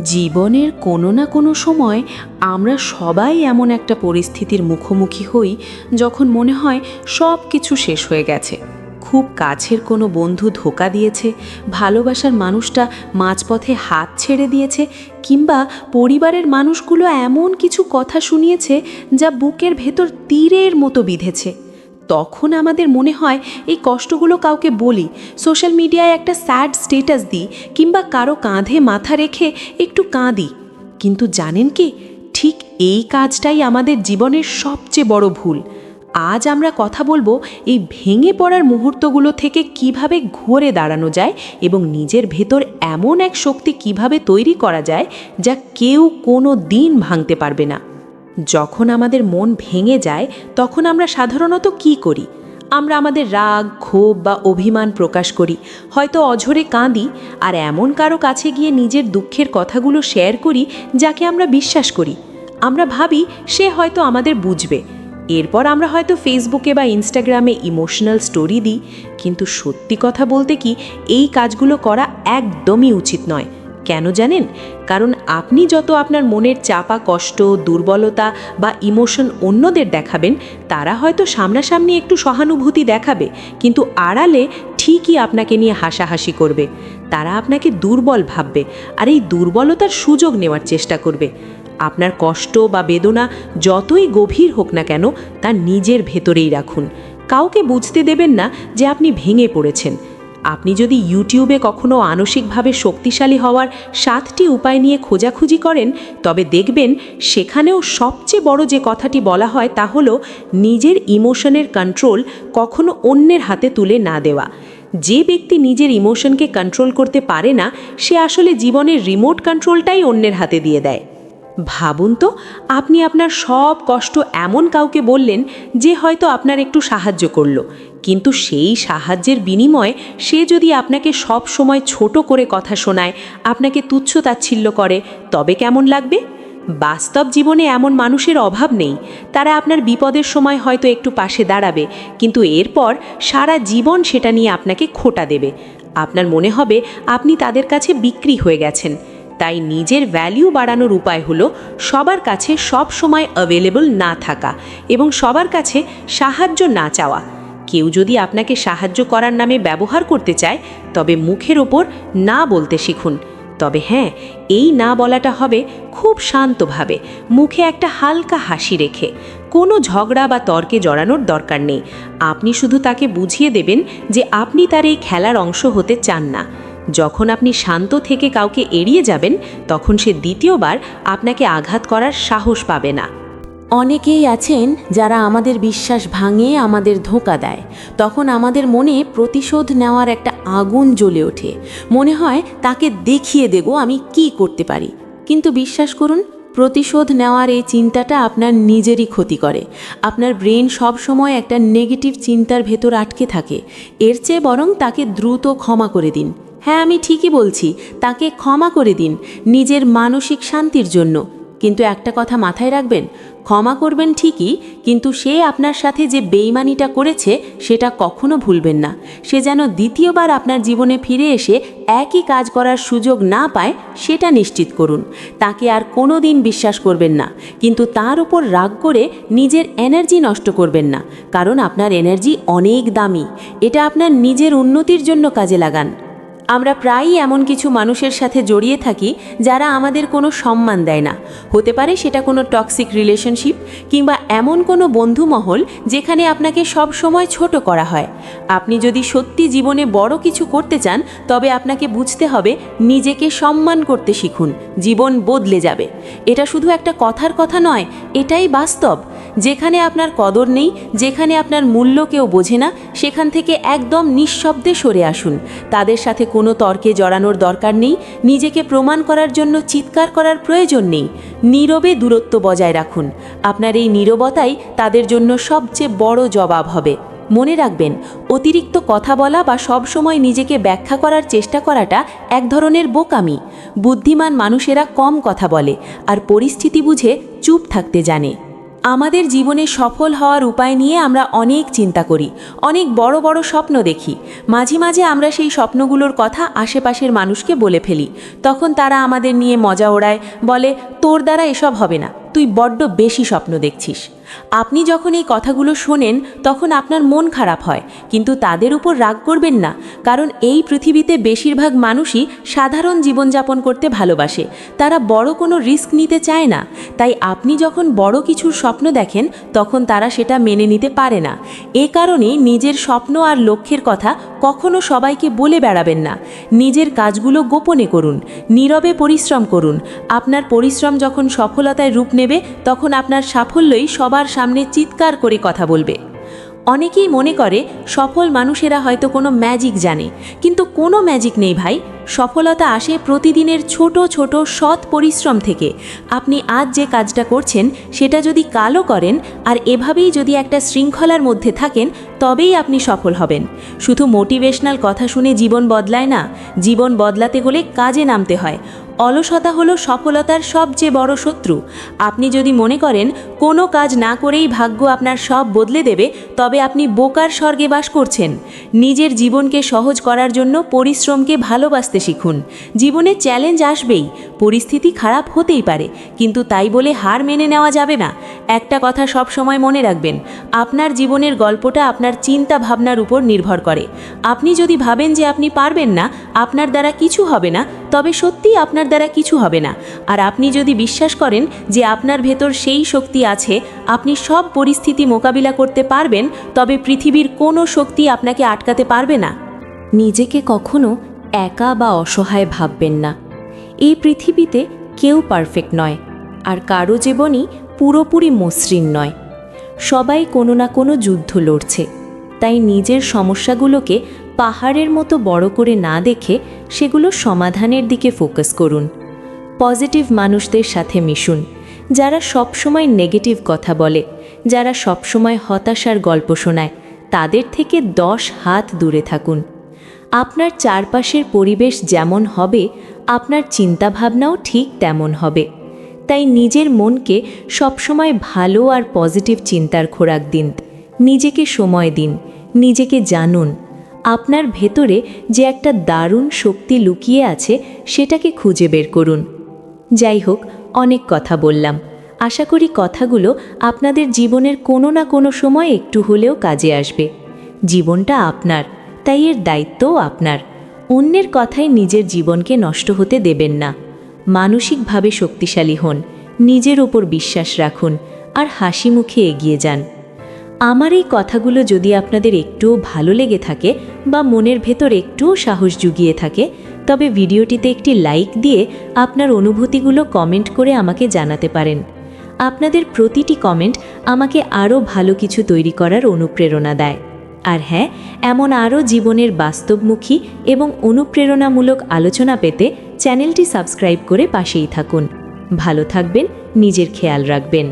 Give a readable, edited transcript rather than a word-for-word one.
জীবনের কোনো না কোনো সময় আমরা সবাই এমন একটা পরিস্থিতির মুখোমুখি হই যখন মনে হয় সব কিছু শেষ হয়ে গেছে। খুব কাছের কোনো বন্ধু ধোঁকা দিয়েছে, ভালোবাসার মানুষটা মাঝপথে হাত ছেড়ে দিয়েছে, কিংবা পরিবারের মানুষগুলো এমন কিছু কথা শুনিয়েছে যা বুকের ভেতর তীরের মতো বিঁধেছে। তখন আমাদের মনে হয় এই কষ্টগুলো কাউকে বলি, সোশ্যাল মিডিয়ায় একটা স্যাড স্টেটাস দিই, কিংবা কারো কাঁধে মাথা রেখে একটু কাঁদি। কিন্তু জানেন কি, ঠিক এই কাজটাই আমাদের জীবনের সবচেয়ে বড় ভুল। আজ আমরা কথা বলবো এই ভেঙে পড়ার মুহূর্তগুলো থেকে কিভাবে ঘুরে দাঁড়ানো যায় এবং নিজের ভেতর এমন এক শক্তি কিভাবে তৈরি করা যায় যা কেউ কোনো দিন ভাঙতে পারবে না। যখন আমাদের মন ভেঙে যায় তখন আমরা সাধারণত কি করি? আমরা আমাদের রাগ, ক্ষোভ বা অভিমান প্রকাশ করি, হয়তো অঝরে কাঁদি, আর এমন কারো কাছে গিয়ে নিজের দুঃখের কথাগুলো শেয়ার করি যাকে আমরা বিশ্বাস করি। আমরা ভাবি সে হয়তো আমাদের বুঝবে। এরপর আমরা হয়তো ফেসবুকে বা ইনস্টাগ্রামে ইমোশনাল স্টোরি দিই। কিন্তু সত্যি কথা বলতে কি, এই কাজগুলো করা একদমই উচিত নয়। কেন জানেন? কারণ আপনি যত আপনার মনের চাপা কষ্ট, দুর্বলতা বা ইমোশন অন্যদের দেখাবেন, তারা হয়তো সামনাসামনি একটু সহানুভূতি দেখাবে, কিন্তু আড়ালে ঠিকই আপনাকে নিয়ে হাসাহাসি করবে। তারা আপনাকে দুর্বল ভাববে, আর এই দুর্বলতার সুযোগ নেওয়ার চেষ্টা করবে। আপনার কষ্ট বা বেদনা যতই গভীর হোক না কেন, তা নিজের ভেতরেই রাখুন। কাউকে বুঝতে দেবেন না যে আপনি ভেঙে পড়েছেন। আপনি যদি ইউটিউবে কখনো মানসিকভাবে শক্তিশালী হওয়ার 7টি উপায় নিয়ে খোঁজাখুঁজি করেন, তবে দেখবেন সেখানেও সবচেয়ে বড় যে কথাটি বলা হয় তা হলো নিজের ইমোশনের কন্ট্রোল কখনো অন্যের হাতে তুলে না দেওয়া। যে ব্যক্তি নিজের ইমোশনকে কন্ট্রোল করতে পারে না, সে আসলে জীবনের রিমোট কন্ট্রোলটাই অন্যের হাতে দিয়ে দেয়। ভাবুন তো, আপনি আপনার সব কষ্ট এমন কাউকে বললেন যে হয়তো আপনার একটু সাহায্য করলো, কিন্তু সেই সাহায্যের বিনিময়ে সে যদি আপনাকে সব সময় ছোট করে কথা শোনায়, আপনাকে তুচ্ছ-তাচ্ছিল্য করে, তবে কেমন লাগবে? বাস্তব জীবনে এমন মানুষের অভাব নেই। তারা আপনার বিপদের সময় হয়তো একটু পাশে দাঁড়াবে, কিন্তু এরপর সারা জীবন সেটা নিয়ে আপনাকে খোঁটা দেবে। আপনার মনে হবে আপনি তাদের কাছে বিক্রি হয়ে গেছেন। তাই নিজের ভ্যালিউ বাড়ানোর উপায় হলো সবার কাছে সব সময় অ্যাভেলেবল না থাকা এবং সবার কাছে সাহায্য না চাওয়া। কেউ যদি আপনাকে সাহায্য করার নামে ব্যবহার করতে চায়, তবে মুখের ওপর না বলতে শিখুন। তবে হ্যাঁ, এই না বলাটা হবে খুব শান্তভাবে, মুখে একটা হালকা হাসি রেখে। কোনো ঝগড়া বা তর্কে জড়ানোর দরকার নেই। আপনি শুধু তাকে বুঝিয়ে দেবেন যে আপনি তার এই খেলার অংশ হতে চান না। যখন আপনি শান্ত থেকে কাউকে এড়িয়ে যাবেন, তখন সে দ্বিতীয়বার আপনাকে আঘাত করার সাহস পাবে না। অনেকেই আছেন যারা আমাদের বিশ্বাস ভাঙে, আমাদের ধোঁকা দেয়। তখন আমাদের মনে প্রতিশোধ নেওয়ার একটা আগুন জ্বলে ওঠে। মনে হয় তাকে দেখিয়ে দেব আমি কি করতে পারি। কিন্তু বিশ্বাস করুন, প্রতিশোধ নেওয়ার এই চিন্তাটা আপনার নিজেরই ক্ষতি করে। আপনার ব্রেন সব সময় একটা নেগেটিভ চিন্তার ভেতর আটকে থাকে। এর চেয়ে বরং তাকে দ্রুত ক্ষমা করে দিন। হ্যাঁ, আমি ঠিকই বলছি, তাকে ক্ষমা করে দিন নিজের মানসিক শান্তির জন্য। কিন্তু একটা কথা মাথায় রাখবেন, ক্ষমা করবেন ঠিকই, কিন্তু সে আপনার সাথে যে বেইমানিটা করেছে সেটা কখনো ভুলবেন না। সে যেন দ্বিতীয়বার আপনার জীবনে ফিরে এসে একই কাজ করার সুযোগ না পায়, সেটা নিশ্চিত করুন। তাকে আর কোনো দিন বিশ্বাস করবেন না, কিন্তু তার উপর রাগ করে নিজের এনার্জি নষ্ট করবেন না। কারণ আপনার এনার্জি অনেক দামি, এটা আপনার নিজের উন্নতির জন্য কাজে লাগান। আমরা প্রায়ই এমন কিছু মানুষের সাথে জড়িয়ে থাকি যারা আমাদের কোনো সম্মান দেয় না। হতে পারে সেটা কোনো টক্সিক রিলেশনশিপ, কিংবা এমন কোনো বন্ধুমহল যেখানে আপনাকে সব সময় ছোট করা হয়। আপনি যদি সত্যি জীবনে বড় কিছু করতে চান, তবে আপনাকে বুঝতে হবে নিজেকে সম্মান করতে শিখুন। জীবন বদলে যাবে। এটা শুধু একটা কথার কথা নয়, এটাই বাস্তব। যেখানে আপনার কদর নেই, যেখানে আপনার মূল্য কেউ বোঝে না, সেখান থেকে একদম নিঃশব্দে সরে আসুন। তাদের সাথে কোনো তর্কে জড়ানোর দরকার নেই। নিজেকে প্রমাণ করার জন্য চিৎকার করার প্রয়োজন নেই। নীরবে দূরত্ব বজায় রাখুন। আপনার এই নীরবতাই তাদের জন্য সবচেয়ে বড় জবাব হবে। মনে রাখবেন, অতিরিক্ত কথা বলা বা সবসময় নিজেকে ব্যাখ্যা করার চেষ্টা করাটা এক ধরনের বোকামি। বুদ্ধিমান মানুষেরা কম কথা বলে আর পরিস্থিতি বুঝে চুপ থাকতে জানে। আমাদের জীবনে সফল হওয়ার উপায় নিয়ে আমরা অনেক চিন্তা করি, অনেক বড় বড় স্বপ্ন দেখি। মাঝে মাঝে আমরা সেই স্বপ্নগুলোর কথা আশেপাশের মানুষকে বলে ফেলি। তখন তারা আমাদের নিয়ে মজা ওড়ায়, বলে তোর দ্বারা এসব হবে না, তুই বড্ড বেশি স্বপ্ন দেখছিস। আপনি যখন এই কথাগুলো শোনেন তখন আপনার মন খারাপ হয়, কিন্তু তাদের উপর রাগ করবেন না, কারণ এই পৃথিবীতে বেশিরভাগ মানুষই সাধারণ জীবনযাপন করতে ভালোবাসে। তারা বড় কোনো রিস্ক নিতে চায় না। তাই আপনি যখন বড় কিছুর স্বপ্ন দেখেন তখন তারা সেটা মেনে নিতে পারে না। এ কারণে নিজের স্বপ্ন আর লক্ষ্যের কথা কখনো সবাইকে বলে বেড়াবেন না। নিজের কাজগুলো গোপনে করুন, নীরবে পরিশ্রম করুন। আপনার পরিশ্রম যখন সফলতায় রূপ নেবে তখন আপনার সাফল্যই সবার সামনে চিৎকার করে কথা বলবে। অনেকেই মনে করে সফল মানুষেরা হয়তো কোনো ম্যাজিক জানে, কিন্তু কোনো ম্যাজিক নেই ভাই। সফলতা আসে প্রতিদিনের ছোট ছোট সৎ পরিশ্রম থেকে। আপনি আজ যে কাজটা করছেন সেটা যদি কালও করেন আর এভাবেই যদি একটা শৃঙ্খলার মধ্যে থাকেন, তবেই আপনি সফল হবেন। শুধু মোটিভেশনাল কথা শুনে জীবন বদলায় না, জীবন বদলাতে হলে কাজে নামতে হয়। অলসতা হলো সফলতার সবচেয়ে বড় শত্রু। আপনি যদি মনে করেন কোনো কাজ না করেই ভাগ্য আপনার সব বদলে দেবে, তবে আপনি বোকার স্বর্গে বাস করছেন। নিজের জীবনকে সহজ করার জন্য পরিশ্রমকে ভালোবাসতে শিখুন। জীবনে চ্যালেঞ্জ আসবেই, পরিস্থিতি খারাপ হতেই পারে, কিন্তু তাই বলে হার মেনে নেওয়া যাবে না। একটা কথা সব সময় মনে রাখবেন, আপনার জীবনের গল্পটা আপনার চিন্তা ভাবনার উপর নির্ভর করে। আপনি যদি ভাবেন যে আপনি পারবেন না, আপনার দ্বারা কিছু হবে না, তবে সত্যিই আপনার দ্বারা কিছু হবে না। আর আপনি যদি বিশ্বাস করেন যে আপনার ভেতর সেই শক্তি আছে, আপনি সব পরিস্থিতি মোকাবিলা করতে পারবেন, তবে পৃথিবীর কোনো শক্তি আপনাকে আটকাতে পারবে না। নিজেকে কখনো একা বা অসহায় ভাববেন না। এই পৃথিবীতে কেউ পারফেক্ট নয়, আর কারো জীবনই পুরোপুরি মসৃণ নয়। সবাই কোনো না কোনো যুদ্ধ লড়ছে। তাই নিজের সমস্যাগুলোকে পাহাড়ের মতো বড় করে না দেখে সেগুলো সমাধানের দিকে ফোকাস করুন। পজিটিভ মানুষদের সাথে মিশুন, যারা সবসময় নেগেটিভ কথা বলে, যারা সবসময় হতাশার গল্প শোনায়, তাদের থেকে 10 হাত দূরে থাকুন। আপনার চারপাশের পরিবেশ যেমন হবে, আপনার চিন্তাভাবনাও ঠিক তেমন হবে। তাই নিজের মনকে সবসময় ভালো আর পজিটিভ চিন্তার খোরাক দিন। নিজেকে সময় দিন, নিজেকে জানুন। আপনার ভেতরে যে একটা দারুণ শক্তি লুকিয়ে আছে, সেটাকে খুঁজে বের করুন। যাই হোক, অনেক কথা বললাম। আশা করি কথাগুলো আপনাদের জীবনের কোনো না কোনো সময় একটু হলেও কাজে আসবে। জীবনটা আপনার, তাই এর দায়িত্বও আপনার। অন্যের কথায় নিজের জীবনকে নষ্ট হতে দেবেন না। মানসিকভাবে শক্তিশালী হন, নিজের ওপর বিশ্বাস রাখুন, আর হাসি মুখে এগিয়ে যান। আমার এই কথাগুলো যদি আপনাদের একটুও ভালো লেগে থাকে বা মনের ভেতর একটুও সাহস জুগিয়ে থাকে, তবে ভিডিওটিতে একটি লাইক দিয়ে আপনার অনুভূতিগুলো কমেন্ট করে আমাকে জানাতে পারেন। আপনাদের প্রতিটি কমেন্ট আমাকে আরও ভালো কিছু তৈরি করার অনুপ্রেরণা দেয়। আর হ্যাঁ, এমন আরও জীবনের বাস্তবমুখী এবং অনুপ্রেরণামূলক আলোচনা পেতে চ্যানেলটি সাবস্ক্রাইব করে পাশেই থাকুন। ভালো থাকবেন, নিজের খেয়াল রাখবেন।